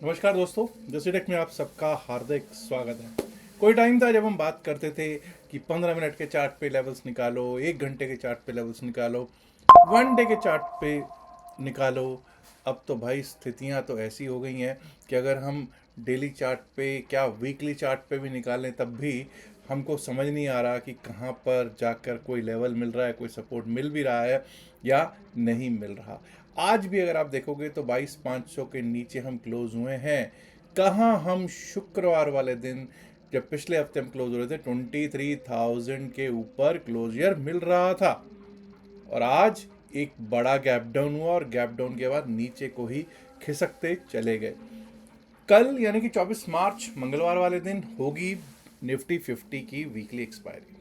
नमस्कार दोस्तों, जैसे टेक में आप सबका हार्दिक स्वागत है। कोई टाइम था जब हम बात करते थे कि 15 मिनट के चार्ट पे लेवल्स निकालो, 1 घंटे के चार्ट पे लेवल्स निकालो, 1 डे के चार्ट पे निकालो। अब तो भाई स्थितियां तो ऐसी हो गई हैं कि अगर हम डेली चार्ट पे क्या वीकली चार्ट पे भी निकालें तब भी हमको समझ नहीं आ रहा कि कहाँ पर जाकर कोई लेवल मिल रहा है, कोई सपोर्ट मिल भी रहा है या नहीं मिल रहा। आज भी अगर आप देखोगे तो 22,500 के नीचे हम क्लोज हुए हैं। कहाँ हम शुक्रवार वाले दिन जब पिछले हफ्ते हम क्लोज हो रहे थे 23,000 के ऊपर क्लोजर मिल रहा था, और आज एक बड़ा गैप डाउन हुआ और गैप डाउन के बाद नीचे को ही खिसकते चले गए। कल यानी कि 24 मार्च मंगलवार वाले दिन होगी निफ्टी 50 की वीकली एक्सपायरी।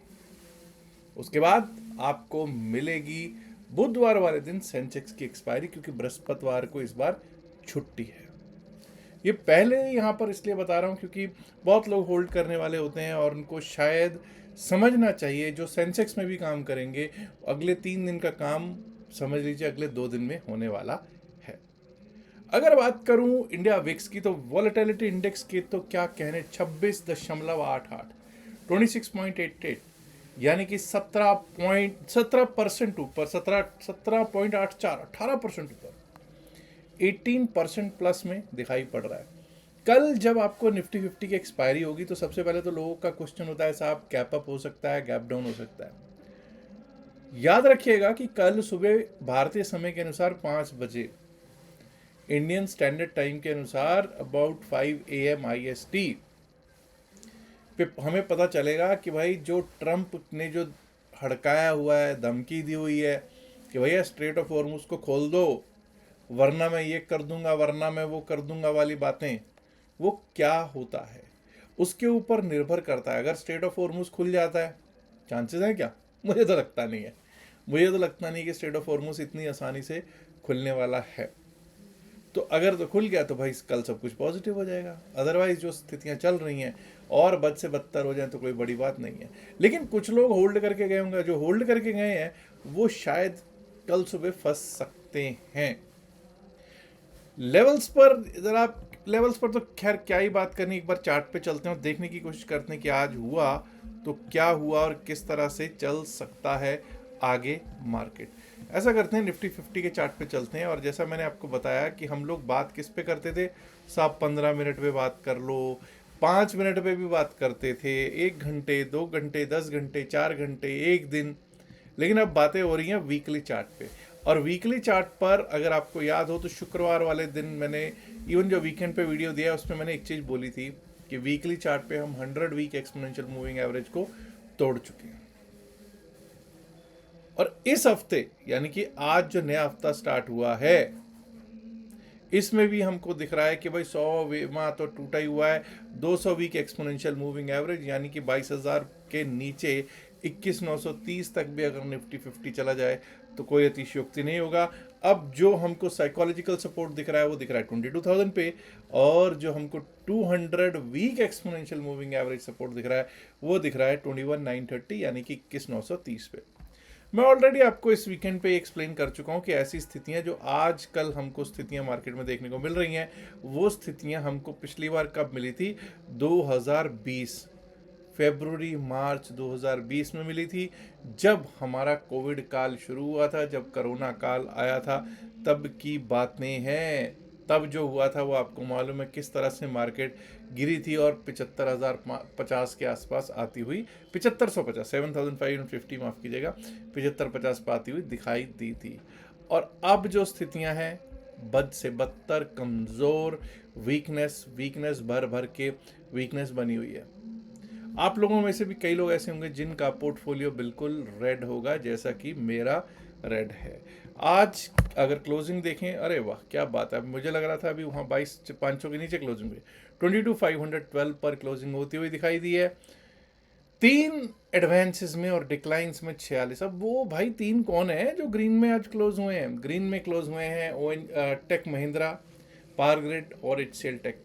उसके बाद आपको मिलेगी बुधवार वाले दिन सेंसेक्स की एक्सपायरी, क्योंकि बृहस्पतिवार को इस बार छुट्टी है। ये पहले यहाँ पर इसलिए बता रहा हूँ क्योंकि बहुत लोग होल्ड करने वाले होते हैं और उनको शायद समझना चाहिए, जो सेंसेक्स में भी काम करेंगे अगले 3 दिन का काम समझ लीजिए अगले 2 दिन में होने वाला है। अगर बात करूं इंडिया विक्स की तो वॉलेटिलिटी इंडेक्स के तो क्या कहने, 26.88, 26.88, यानी कि 17% ऊपर, 17.84, 18% ऊपर, 18% प्लस में दिखाई पड़ रहा है। कल जब आपको निफ्टी 50 की एक्सपायरी होगी तो सबसे पहले तो लोगों का क्वेश्चन होता है, साहब गैप अप हो सकता है, गैप डाउन हो सकता है। याद रखिएगा कि कल सुबह भारतीय समय के अनुसार 5 बजे, इंडियन स्टैंडर्ड टाइम के अनुसार अबाउट 5 AM IST पे हमें पता चलेगा कि भाई जो ट्रंप ने जो हड़काया हुआ है, धमकी दी हुई है कि भैया स्ट्रेट ऑफ हॉर्मुज को खोल दो, वरना मैं ये कर दूंगा, वरना मैं वो कर दूंगा वाली बातें, वो क्या होता है उसके ऊपर निर्भर करता है। अगर स्ट्रेट ऑफ हॉर्मुज खुल जाता है, चांसेस हैं क्या? मुझे तो लगता नहीं है। मुझे तो लगता नहीं कि स्ट्रेट ऑफ हॉर्मुज इतनी आसानी से खुलने वाला है। तो अगर तो खुल गया तो भाई कल सब कुछ पॉजिटिव हो जाएगा, अदरवाइज जो स्थितियां चल रही हैं और बद से बदतर हो जाए तो कोई बड़ी बात नहीं है। लेकिन कुछ लोग होल्ड करके गए होंगे, जो होल्ड करके गए हैं वो शायद कल सुबह फंस सकते हैं। लेवल्स पर जरा, लेवल्स पर तो खैर क्या ही बात करनी, एक बार चार्ट पे चलते हैं और देखने की कोशिश करते हैं कि आज हुआ तो क्या हुआ और किस तरह से चल सकता है आगे मार्केट। ऐसा करते हैं, निफ्टी 50 के चार्ट पे चलते हैं। और जैसा मैंने आपको बताया कि हम लोग बात किस पे करते थे, साहब 15 मिनट पे बात कर लो, 5 मिनट पे भी बात करते थे, 1 घंटे, 2 घंटे, 10 घंटे, 4 घंटे, एक दिन। लेकिन अब बातें हो रही हैं वीकली चार्ट पे। और वीकली चार्ट पर अगर आपको याद हो तो शुक्रवार वाले दिन मैंने इवन जो वीकेंड पे वीडियो दिया उसमें मैंने एक चीज़ बोली थी कि वीकली चार्ट पे हम 100 वीक एक्सपोनेंशियल मूविंग एवरेज को तोड़ चुके हैं। और इस हफ्ते यानी कि आज जो नया हफ्ता स्टार्ट हुआ है, इसमें भी हमको दिख रहा है कि भाई 100वां तो टूटा ही हुआ है। 200 वीक एक्सपोनेंशियल मूविंग एवरेज यानी कि 22,000 के नीचे 21,930 तक भी अगर निफ्टी 50 चला जाए तो कोई अतिशयोक्ति नहीं होगा। अब जो हमको साइकोलॉजिकल सपोर्ट दिख रहा है वो दिख रहा है 22,000 पे, और जो हमको 200 week exponential moving average support दिख रहा है वो दिख रहा है 21,930 यानी कि 21,930 पे। मैं ऑलरेडी आपको इस वीकेंड पे एक्सप्लेन कर चुका हूँ कि ऐसी स्थितियाँ जो आज कल हमको स्थितियाँ मार्केट में देखने को मिल रही हैं, वो स्थितियाँ हमको पिछली बार कब मिली थी? 2020 फरवरी मार्च 2020 में मिली थी, जब हमारा कोविड काल शुरू हुआ था, जब कोरोना काल आया था, तब की बातें हैं। तब जो हुआ था वो आपको मालूम है किस तरह से मार्केट गिरी थी और 75,050 के आसपास आती हुई, 7550, 7,550 माफ़ कीजिएगा, 7550 पर आती हुई दिखाई दी थी। और अब जो स्थितियां हैं, बद से बदतर, कमज़ोर, वीकनेस वीकनेस भर भर के वीकनेस बनी हुई है। आप लोगों में से भी कई लोग ऐसे होंगे जिनका पोर्टफोलियो बिल्कुल रेड होगा, जैसा कि मेरा रेड है। आज अगर क्लोजिंग देखें, अरे वाह क्या बात है, मुझे लग रहा था अभी वहाँ 22,500 के नीचे क्लोजिंग हुई, 22,512 पर क्लोजिंग होती हुई दिखाई दी है। 3 एडवांसेस में और डिक्लाइंस में 46। अब वो भाई 3 कौन है जो ग्रीन में आज क्लोज हुए हैं? ग्रीन में क्लोज हुए हैं टेक महिंद्रा, पावर ग्रिड और एचसीएल टेक।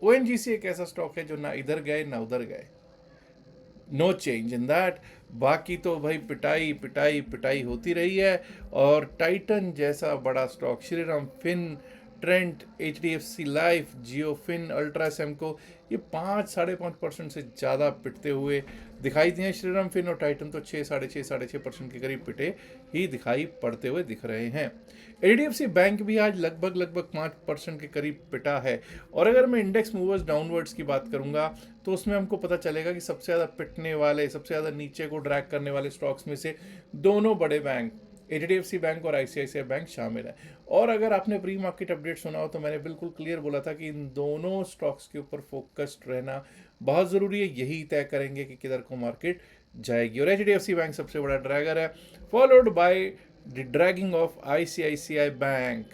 ओएनजीसी एक ऐसा स्टॉक है जो ना इधर गए ना उधर गए, नो चेंज इन दैट। बाकी तो भाई पिटाई पिटाई पिटाई होती रही है। और टाइटन जैसा बड़ा stock, Shriram fin Trent, HDFC life, Jio fin, ultra cemco, ये 5-5.5% से ज़्यादा पिटते हुए दिखाई दिए। श्रीराम फिन और टाइटन तो 6-6.5% के करीब पिटे ही दिखाई पड़ते हुए दिख रहे हैं। HDFC बैंक भी आज लगभग 5% के करीब पिटा है। और अगर मैं इंडेक्स मूवर्स डाउनवर्ड्स की बात करूंगा तो उसमें हमको पता चलेगा कि सबसे ज़्यादा पिटने वाले, सबसे ज़्यादा नीचे को ड्रैग करने वाले स्टॉक्स में से दोनों बड़े बैंक HDFC बैंक और ICICI बैंक शामिल है। और अगर आपने प्री मार्केट अपडेट सुना हो तो मैंने बिल्कुल क्लियर बोला था कि इन दोनों स्टॉक्स के ऊपर फोकस्ड रहना बहुत ज़रूरी है, यही तय करेंगे कि किधर को मार्केट जाएगी। और HDFC बैंक सबसे बड़ा ड्रैगर है, followed by the dragging of ICICI bank.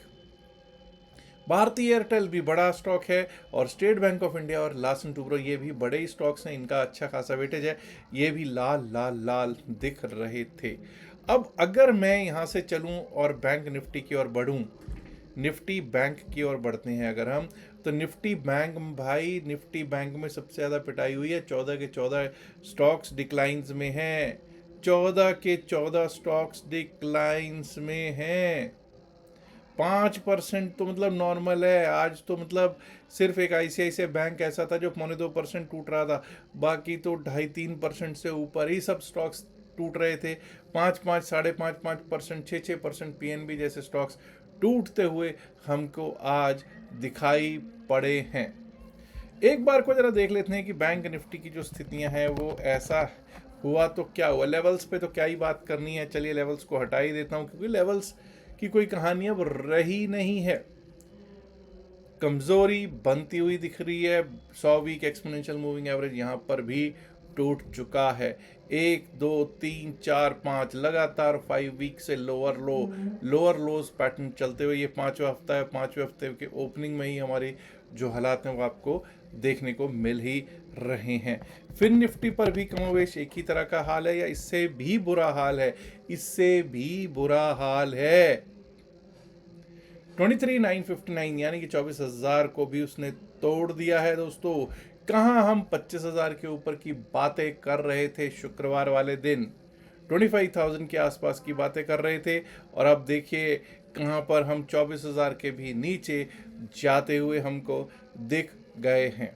भारतीय एयरटेल भी बड़ा स्टॉक है और स्टेट बैंक ऑफ इंडिया और लार्सन टूब्रो ये भी बड़े ही स्टॉक्स हैं, इनका अच्छा खासा वेटेज है, ये भी लाल लाल लाल दिख रहे थे। अब अगर मैं यहाँ से चलूँ और बैंक निफ्टी की ओर बढ़ूँ, निफ्टी बैंक की ओर बढ़ते हैं अगर हम, तो निफ्टी बैंक भाई, निफ्टी बैंक में सबसे ज़्यादा पिटाई हुई है। 14 के 14 स्टॉक्स डिक्लाइंस में हैं, 14 के 14 स्टॉक्स डिक्लाइंस में हैं। 5% तो मतलब नॉर्मल है आज तो, मतलब सिर्फ एक ICICI बैंक ऐसा था जो 2.25% टूट रहा था, बाकी तो 2.5-3% से ऊपर ही सब स्टॉक्स टूट रहे थे। 5-5, 5.5%, 6% PNB जैसे स्टॉक्स टूटते हुए हमको आज दिखाई पड़े हैं। एक बार को जरा देख लेते हैं कि बैंक निफ्टी की जो स्थितियां हैं वो ऐसा हुआ तो क्या हुआ। लेवल्स पे तो क्या ही बात करनी है, चलिए लेवल्स को हटा ही देता हूं क्योंकि लेवल्स की कोई कहानी अब रही नहीं है। कमजोरी बनती हुई दिख रही है। 100 वीक एक्सपोनेंशियल मूविंग एवरेज यहाँ पर भी टूट चुका है। 1, 2, 3, 4, 5 लगातार 5 वीक से लोअर लोज पैटर्न चलते हुए ये 5वां हफ्ता है। 5वें हफ्ते के ओपनिंग में ही हमारे जो हालात हैं वो आपको देखने को मिल ही रहे हैं। फिर निफ्टी पर भी कमोवेश एक ही तरह का हाल है या इससे भी बुरा हाल है, इससे भी बुरा हाल है। 23,959 यानी कि 24,000 को भी उसने तोड़ दिया है दोस्तों। कहाँ हम 25,000 के ऊपर की बातें कर रहे थे शुक्रवार वाले दिन, 25,000 के आसपास की बातें कर रहे थे, और अब देखिए कहाँ पर हम 24,000 के भी नीचे जाते हुए हमको दिख गए हैं।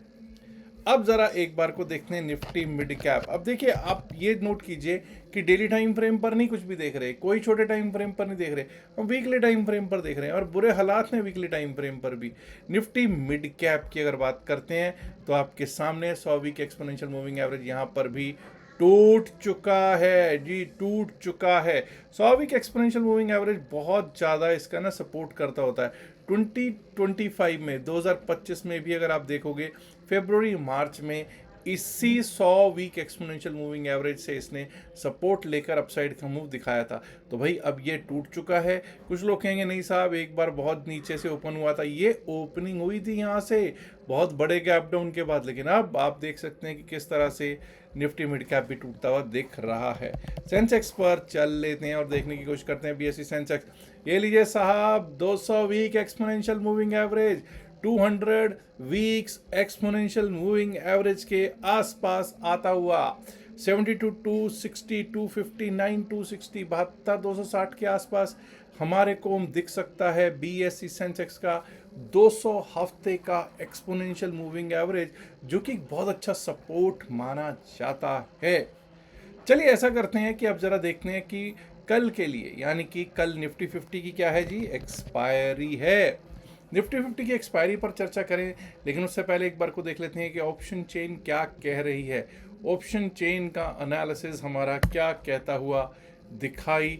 अब जरा एक बार को देखते हैं निफ्टी मिड कैप। अब देखिए आप ये नोट कीजिए कि डेली टाइम फ्रेम पर नहीं कुछ भी देख रहे, कोई छोटे टाइम फ्रेम पर नहीं देख रहे, हम वीकली टाइम फ्रेम पर देख रहे हैं और बुरे हालात हैं वीकली टाइम फ्रेम पर भी। निफ्टी मिड कैप की अगर बात करते हैं तो आपके सामने 100 वीक एक्सपोनेंशियल मूविंग एवरेज यहाँ पर भी टूट चुका है जी, टूट चुका है। 100 वीक एक्सपोनेंशियल मूविंग एवरेज बहुत ज़्यादा इसका ना सपोर्ट करता होता है। 2025 में 2025 में भी अगर आप देखोगे फरवरी मार्च में इसी 100 वीक एक्सपोनेंशियल मूविंग एवरेज से इसने सपोर्ट लेकर अपसाइड का मूव दिखाया था। तो भाई अब ये टूट चुका है। कुछ लोग कहेंगे नहीं साहब एक बार बहुत नीचे से ओपन हुआ था, ये ओपनिंग हुई थी यहाँ से बहुत बड़े गैप डाउन के बाद, लेकिन अब आप देख सकते हैं कि किस तरह से निफ्टी मिड कैप भी टूटता हुआ दिख रहा है। सेंसेक्स पर चल लेते हैं और देखने की कोशिश करते हैं। BSE सेंसेक्स ये लीजिए साहब, 200 week exponential moving average 200 weeks exponential moving average के आसपास आता हुआ 72, 260, 259, 260, 72, 260 के आसपास हमारे को दिख सकता है। BSE सेंसेक्स का 200 हफ्ते का एक्सपोनेंशियल मूविंग एवरेज, जो कि बहुत अच्छा सपोर्ट माना जाता है। चलिए ऐसा करते हैं कि अब जरा देखते हैं कि कल के लिए, यानी कि कल निफ्टी 50 की क्या है जी, एक्सपायरी है। निफ्टी 50 की एक्सपायरी पर चर्चा करें, लेकिन उससे पहले एक बार को देख लेते हैं कि ऑप्शन चेन क्या कह रही है। ऑप्शन चेन का एनालिसिस हमारा क्या कहता हुआ दिखाई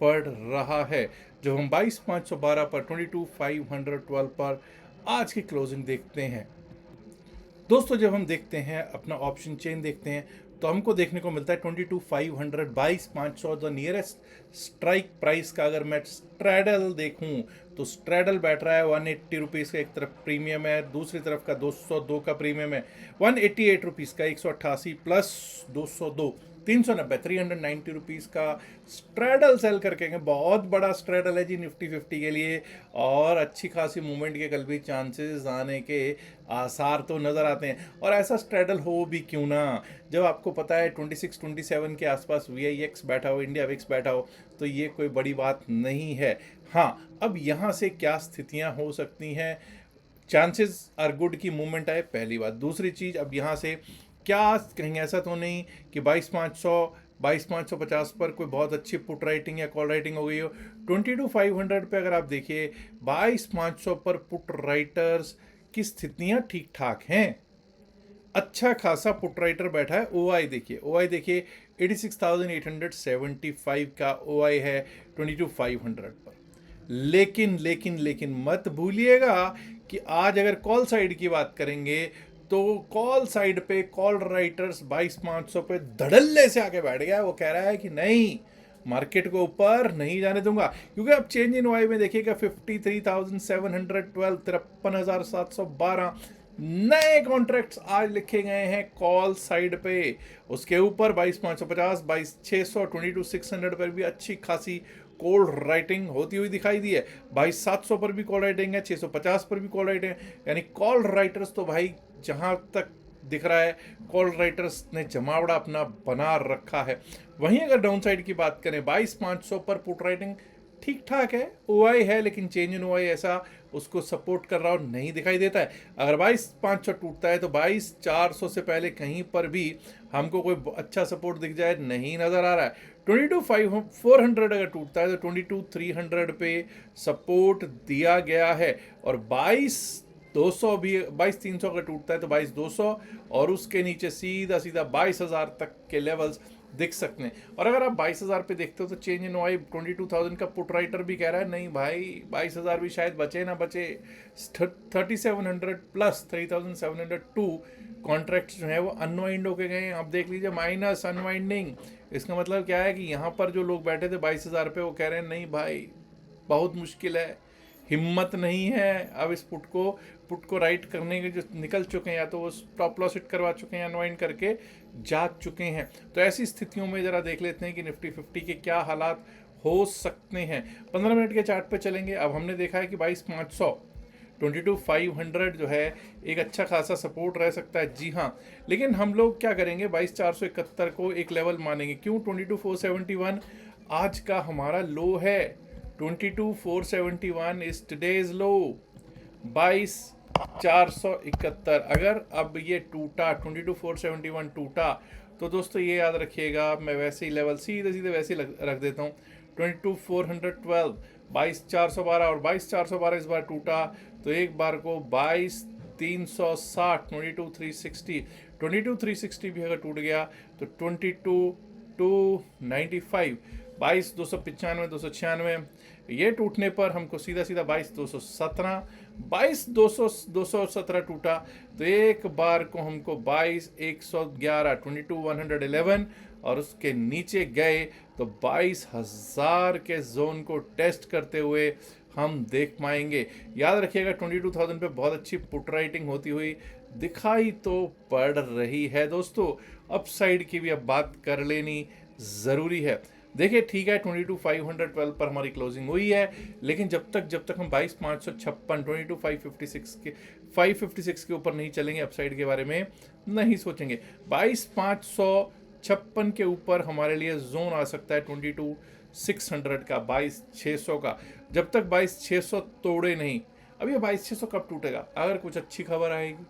पड़ रहा है। जब हम 22,512 पर 22,512 पर आज की क्लोजिंग देखते हैं दोस्तों, जब हम देखते हैं अपना ऑप्शन चेन देखते हैं तो हमको देखने को मिलता है 22,500, 22,500 द नियरेस्ट स्ट्राइक प्राइस का। अगर मैं स्ट्रैडल देखूं तो स्ट्रैडल बैठ रहा है 180 रुपीज़ का, एक तरफ प्रीमियम है, दूसरी तरफ का 202 का प्रीमियम है। 188 रुपीज़ का 188 प्लस 202 390 ₹390 का स्ट्रैडल सेल करके गए। बहुत बड़ा स्ट्रैडल है जी निफ्टी 50 के लिए, और अच्छी खासी मूवमेंट के कल भी चांसेस आने के आसार तो नज़र आते हैं। और ऐसा स्ट्रैडल हो भी क्यों ना, जब आपको पता है 26-27 के आसपास VIX बैठा हो, इंडिया विक्स बैठा हो, तो ये कोई बड़ी बात नहीं है। हाँ, अब यहाँ से क्या स्थितियाँ हो सकती हैं, चांसेस आर गुड की मूवमेंट आए, पहली बात। दूसरी चीज़, अब यहाँ से क्या कहीं ऐसा तो नहीं कि 22,550 पर कोई बहुत अच्छी पुट राइटिंग या कॉल राइटिंग हो गई हो। 22,500 पे अगर आप देखिए 22,500 पर पुट राइटर्स की स्थितियाँ ठीक ठाक हैं, अच्छा खासा पुट राइटर बैठा है। OI देखिए, OI देखिए 86,875 का OI है 22,500 पर। लेकिन लेकिन लेकिन मत भूलिएगा कि आज अगर कॉल साइड की बात करेंगे तो कॉल साइड पे कॉल राइटर्स 22,500 पे धड़ल्ले से आके बैठ गया। वो कह रहा है कि नहीं, मार्केट को ऊपर नहीं जाने दूंगा, क्योंकि अब चेंज इन वाई में देखिएगा 53,712, 53,712 नए कॉन्ट्रैक्ट्स आज लिखे गए हैं कॉल साइड पे। उसके ऊपर 22,550, 22,600, 22,600 पर भी अच्छी खासी कॉल राइटिंग होती हुई दिखाई दी है। 22,700 पर भी कॉल राइटिंग है, 650 पर भी कॉल राइटिंग है। यानी कॉल राइटर्स तो भाई जहां तक दिख रहा है कॉल राइटर्स ने जमावड़ा अपना बना रखा है। वहीं अगर डाउन साइड की बात करें 22,500 पर पुट राइटिंग ठीक ठाक है, OI है, लेकिन चेंज इन OI ऐसा उसको सपोर्ट कर रहा और नहीं दिखाई देता है। अगर 22,500 टूटता है तो 22,400 से पहले कहीं पर भी हमको कोई अच्छा सपोर्ट दिख जाए नहीं नज़र आ रहा है। 22,400 अगर टूटता है तो 22,300 पे सपोर्ट दिया गया है, और 22,200 भी, 22,300 अगर टूटता है तो 22,200, और उसके नीचे सीधा सीधा 22,000 तक के लेवल्स दिख सकते हैं। और अगर आप 22,000 पे देखते हो तो चेंज इन OI 22,000 का पुट राइटर भी कह रहा है नहीं भाई 22,000 भी शायद बचे ना बचे। 3,700 प्लस 3,702 कॉन्ट्रैक्ट्स जो है वो अनवाइंड होके गए हैं। आप देख लीजिए माइनस अनवाइंडिंग। इसका मतलब क्या है कि यहाँ पर जो लोग बैठे थे 22,000 पे, वो कह रहे हैं नहीं भाई बहुत मुश्किल है, हिम्मत नहीं है अब इस पुट को राइट करने के। जो निकल चुके हैं या तो वो स्टॉप लॉस हिट करवा चुके हैं, अनवाइंड करके जाग चुके हैं। तो ऐसी स्थितियों में ज़रा देख लेते हैं कि निफ्टी 50 के क्या हालात हो सकते हैं। 15 मिनट के चार्ट पे चलेंगे। अब हमने देखा है कि 22,500 22,500 जो है एक अच्छा खासा सपोर्ट रह सकता है, जी हाँ। लेकिन हम लोग क्या करेंगे, 22,471 को एक लेवल मानेंगे। क्यों? 22,471 आज का हमारा लो है। 22,471 इज टुडेज लो। 22,471 अगर अब ये टूटा, 22,471 टूटा, तो दोस्तों ये याद रखिएगा, मैं वैसे ही लेवल सीधे सीधे वैसे ही रख देता हूँ। 22,412, 22,412 और 22,412 इस बार टूटा तो एक बार को 22,360, 22,360, 22,360 भी अगर टूट गया तो 22,295, 22,295, 296 ये टूटने पर हमको सीधा सीधा 22,217, 22,217 टूटा तो एक बार को हमको 22,111, 22,111 और उसके नीचे गए तो 22,000 के जोन को टेस्ट करते हुए हम देख पाएंगे। याद रखिएगा 22,000 पे बहुत अच्छी पुट राइटिंग होती हुई दिखाई तो पड़ रही है दोस्तों। अपसाइड की भी अब बात कर लेनी ज़रूरी है। देखिए ठीक है 22,512 पर हमारी क्लोजिंग हुई है, लेकिन जब तक हम 22,556 556 के ऊपर नहीं चलेंगे, अपसाइड के बारे में नहीं सोचेंगे। 22,556 के ऊपर हमारे लिए जोन आ सकता है 22,600 का, 22,600 का। जब तक 22,600 तोड़े नहीं, अब ये 22,600 कब टूटेगा? अगर कुछ अच्छी खबर आएगी,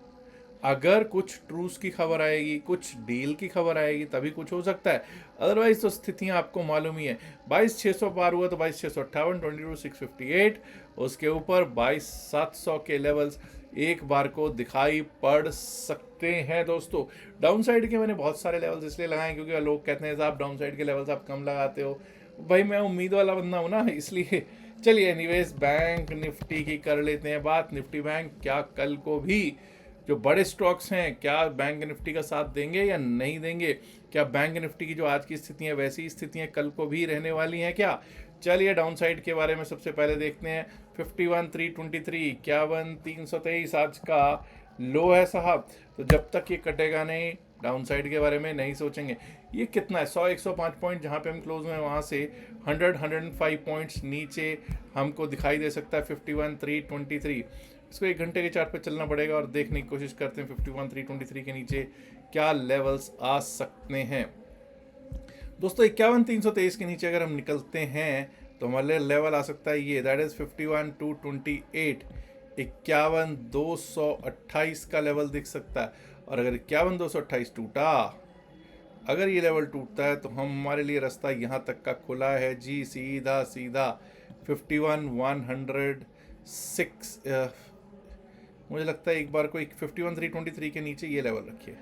अगर कुछ ट्रूस की खबर आएगी, कुछ डील की खबर आएगी, तभी कुछ हो सकता है। अदरवाइज तो स्थितियां आपको मालूम ही है। 22,600 पार हुआ तो 22,658, 22,658, उसके ऊपर 22,700 के लेवल्स एक बार को दिखाई पड़ सकते हैं दोस्तों। डाउन साइड के मैंने बहुत सारे लेवल्स इसलिए लगाए क्योंकि लोग कहते हैं साहब डाउन साइड के लेवल्स आप कम लगाते हो। भाई मैं उम्मीद वाला बंदा हूँ ना, इसलिए। चलिए एनीवेज बैंक निफ्टी की कर लेते हैं बात। निफ्टी बैंक क्या कल को भी जो बड़े स्टॉक्स हैं क्या बैंक निफ्टी का साथ देंगे या नहीं देंगे? क्या बैंक निफ्टी की जो आज की स्थितियां वैसी स्थितियां कल को भी रहने वाली हैं क्या? चलिए डाउन साइड के बारे में सबसे पहले देखते हैं। 51,323, 51,323 आज का लो है साहब। तो जब तक ये कटेगा नहीं डाउन साइड के बारे में नहीं सोचेंगे। ये कितना है, 100-105 पॉइंट जहाँ पे हम क्लोज हुए हैं वहाँ से 100-105 पॉइंट्स नीचे हमको दिखाई दे सकता है 51,323। इसको 1 घंटे के चार्ट पे चलना पड़ेगा और देखने की कोशिश करते हैं 51,323 के नीचे क्या लेवल्स आ सकते हैं। दोस्तों 51,323 के नीचे अगर हम निकलते हैं तो हमारे लेवल आ सकता है ये, दैट इज 51,228। 51,228 का लेवल दिख सकता है। और अगर 51,228 टूटा, अगर ये लेवल टूटता है तो हमारे लिए रास्ता यहाँ तक का खुला है जी, सीधा सीधा 51,106। मुझे लगता है एक बार को 51,323 के नीचे ये लेवल रखिए,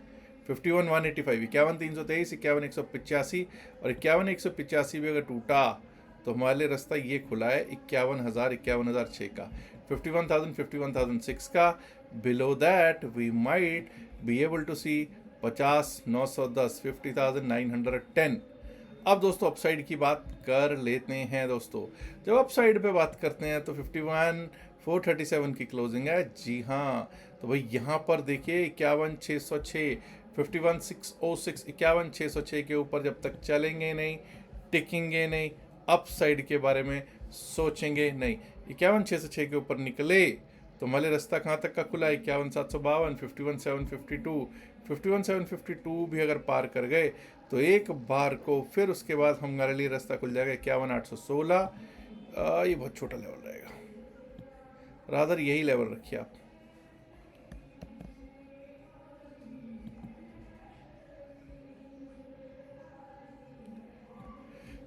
51,185, 51,323, 51,185 और 51,185 भी अगर टूटा तो हमारे लिए रास्ता ये खुला है 51,006 का, 51,000, 51,006 का। Below that we might be able to see 50,910, 50,910। अब दोस्तों अपसाइड की बात कर लेते हैं। दोस्तों जब अपसाइड पे बात करते हैं तो 51,437 की क्लोजिंग है जी हाँ। तो भाई यहाँ पर देखिए 51,606, 51,606, 51,606 के ऊपर जब तक चलेंगे नहीं, टिकेंगे नहीं, अपसाइड के बारे में सोचेंगे नहीं। 51,606 के ऊपर निकले तो हमारे रास्ता कहाँ तक का खुला है, 51,752, 51,752, 51,752 भी अगर पार कर गए तो एक बार को फिर उसके बाद हमारे लिए रास्ता खुल जाएगा 51,816। ये बहुत छोटा लेवल रहेगा, रादर यही लेवल रखिए आप।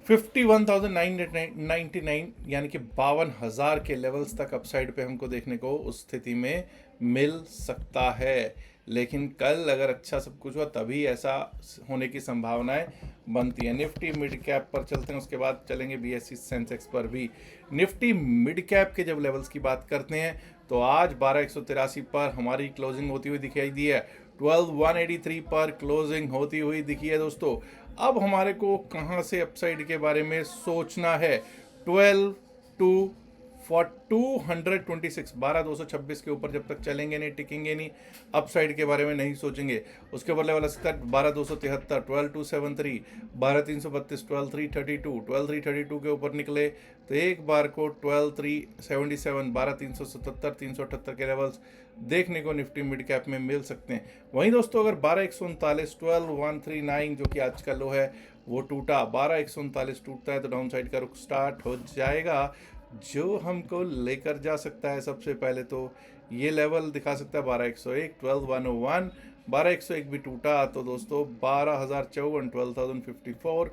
$51,999 यानी कि 52,000 के लेवल्स तक अपसाइड पे हमको देखने को उस स्थिति में मिल सकता है। लेकिन कल अगर अच्छा सब कुछ हुआ तभी ऐसा होने की संभावनाएं बनती है। निफ्टी मिड कैप पर चलते हैं, उसके बाद चलेंगे BSE सेंसेक्स पर भी। निफ्टी मिड कैप के जब लेवल्स की बात करते हैं तो आज 12,183 पर हमारी क्लोजिंग होती हुई दिखाई दी है, 12,183 पर क्लोजिंग होती हुई दिखी है। दोस्तों अब हमारे को कहाँ से अपसाइड के बारे में सोचना है, 12,226, 12,226 के ऊपर जब तक चलेंगे नहीं, टिकेंगे नहीं, अपसाइड के बारे में नहीं सोचेंगे। उसके ऊपर लेवल सकता है 12,273, 12,273, 12,332, 12,332, 12,332 के ऊपर निकले तो एक बार को 12,377, 12,377, 378 के लेवल्स देखने को निफ्टी मिड कैप में मिल सकते हैं। वहीं दोस्तों अगर 12,139, 12,139 जो कि आज का लो है वो टूटा, 12,139 टूटता है तो डाउन साइड का रुख स्टार्ट हो जाएगा, जो हमको लेकर जा सकता है। सबसे पहले तो ये लेवल दिखा सकता है 12,101, 12,101, 12,101 भी टूटा तो दोस्तों 12,054, 12,054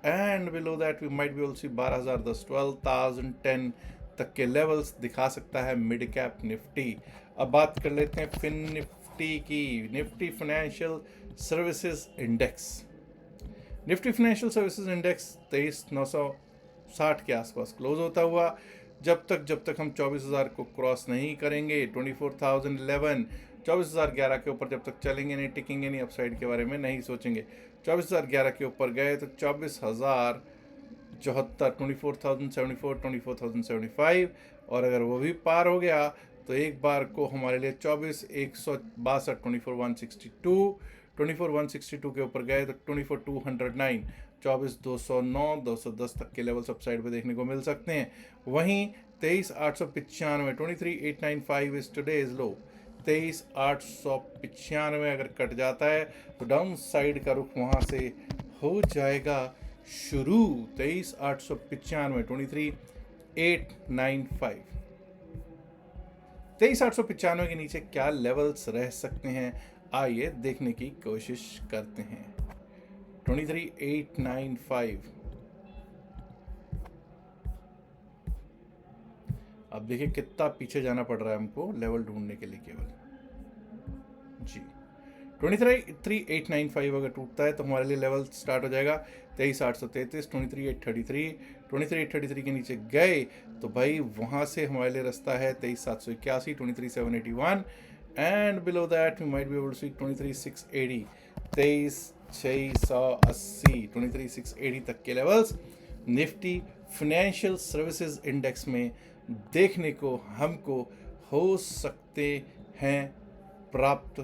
and below that we might be also 12,010, 12,010 तक के लेवल्स दिखा सकता है मिड कैप निफ्टी। अब बात कर लेते हैं फिन निफ्टी की, Nifty financial services index. Nifty financial services index 23,960 के आसपास क्लोज होता हुआ, जब तक हम 24,000 को क्रॉस नहीं करेंगे, 24,011, 24,011 के ऊपर जब तक चलेंगे नहीं, टिकेंगे नहीं, अपसाइड के बारे में नहीं सोचेंगे। 24,011 के ऊपर गए तो 24,074, 24,074, 24,075 और अगर वो भी पार हो गया तो एक बार को हमारे लिए 24,162, 24,162, 24,162 के ऊपर गए तो 24,209, 24,209, 210 तक के लेवल अपसाइड पे देखने को मिल सकते हैं। वहीं 23,895, 23,895 इज टुडेज लो, 23,895 अगर कट जाता है तो डाउन साइड का रुख वहाँ से हो जाएगा शुरू, 23,895, 23,895, 23,895 के नीचे क्या लेवल्स रह सकते हैं, आइए देखने की कोशिश करते हैं। 23,895, अब देखिए कितना पीछे जाना पड़ रहा है हमको लेवल ढूंढने के लिए केवल जी। 23,895 अगर टूटता है तो हमारे लिए लेवल स्टार्ट हो जाएगा 23,833, 23,833, 23,833 के नीचे गए तो भाई वहाँ से हमारे लिए रास्ता है 23,781, 23,781 and below that we might be able to see 23,680, 23,680, 23,680 तक के levels Nifty financial services index में देखने को हमको हो सकते हैं प्राप्त।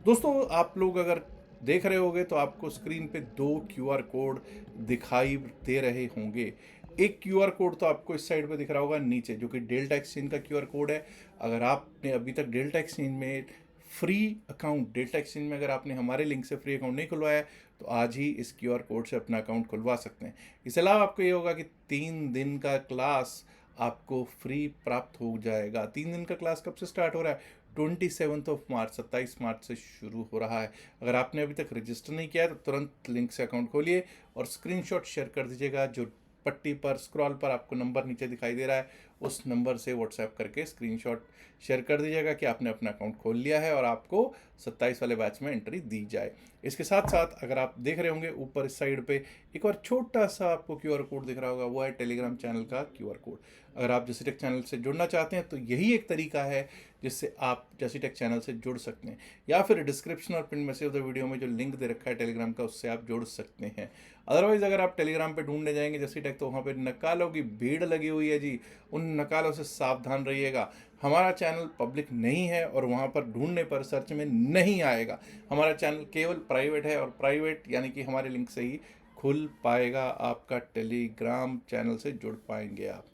दोस्तों आप लोग अगर देख रहे होगे तो आपको स्क्रीन पे 2 क्यूआर कोड दिखाई दे रहे होंगे। एक क्यूआर कोड तो आपको इस साइड पे दिख रहा होगा नीचे, जो कि डेल्टा एक्सचेंज का क्यूआर कोड है। अगर आपने अभी तक डेल्टा एक्सचेंज में फ्री अकाउंट, डेल्टा एक्सचेंज में अगर आपने हमारे लिंक से फ्री अकाउंट नहीं खुलवाया है तो आज ही इस क्यूआर कोड से अपना अकाउंट खुलवा सकते हैं। इसके अलावा आपको ये होगा कि 3 दिन का क्लास आपको फ्री प्राप्त हो जाएगा। 3 दिन का क्लास कब से स्टार्ट हो रहा है? 27 मार्च 27 मार्च से शुरू हो रहा है। अगर आपने अभी तक रजिस्टर नहीं किया है तो तुरंत लिंक से अकाउंट खोलिए और स्क्रीनशॉट शेयर कर दीजिएगा। जो पट्टी पर स्क्रॉल पर आपको नंबर नीचे दिखाई दे रहा है उस नंबर से व्हाट्सएप करके स्क्रीनशॉट शेयर कर दीजिएगा कि आपने अपना अकाउंट खोल लिया है और आपको 27 वाले बैच में एंट्री दी जाए। इसके साथ साथ अगर आप देख रहे होंगे ऊपर इस साइड पे एक और छोटा सा आपको क्यूआर कोड दिख रहा होगा, वो है टेलीग्राम चैनल का क्यूआर कोड। अगर आप जैसी टेक चैनल से जुड़ना चाहते हैं तो यही एक तरीका है जिससे आप जैसी टेक चैनल से जुड़ सकते हैं, या फिर डिस्क्रिप्शन और pin message of the video में जो लिंक दे रखा है टेलीग्राम का उससे आप जुड़ सकते हैं। अदरवाइज अगर आप टेलीग्राम पे ढूंढने जाएंगे जैसी टेक तो वहाँ पे नकालों की भीड़ लगी हुई है जी, उन नकालों से सावधान रहिएगा। हमारा चैनल पब्लिक नहीं है और वहाँ पर ढूंढने पर सर्च में नहीं आएगा। हमारा चैनल केवल प्राइवेट है और प्राइवेट यानी कि हमारे लिंक से ही खुल पाएगा। आपका टेलीग्राम चैनल से जुड़ पाएंगे आप।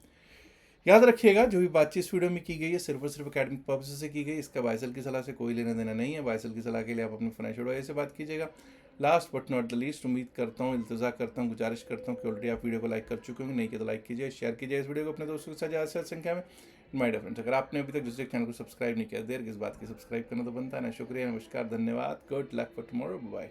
याद रखिएगा जो भी बातचीत इस वीडियो में की गई है सिर्फ और सिर्फ एकेडमिक पर्पज से की गई। इसका बाइसल की सलाह से कोई लेना देना नहीं है। बाइसल की सलाह के लिए आप अपने फाइनेंशियल एडवाइजर से बात कीजिएगा। Last but not the least, उम्मीद करता हूँ, इल्तजा करता हूँ, गुजारिश करता हूँ कि ऑलरेडी आप वीडियो को लाइक कर चुके होंगे। नहीं किया तो लाइक कीजिए, शेयर कीजिए इस वीडियो को अपने दोस्तों के साथ ज़्यादा से ज़्यादा संख्या में। माय डियर फ्रेंड्स, अगर आपने अभी तक दूसरे चैनल को सब्सक्राइब नहीं किया, देर किस बात की, सब्सक्राइब करना तो बनता है ना। शुक्रिया, नमस्कार, धन्यवाद, good luck for tomorrow, bye.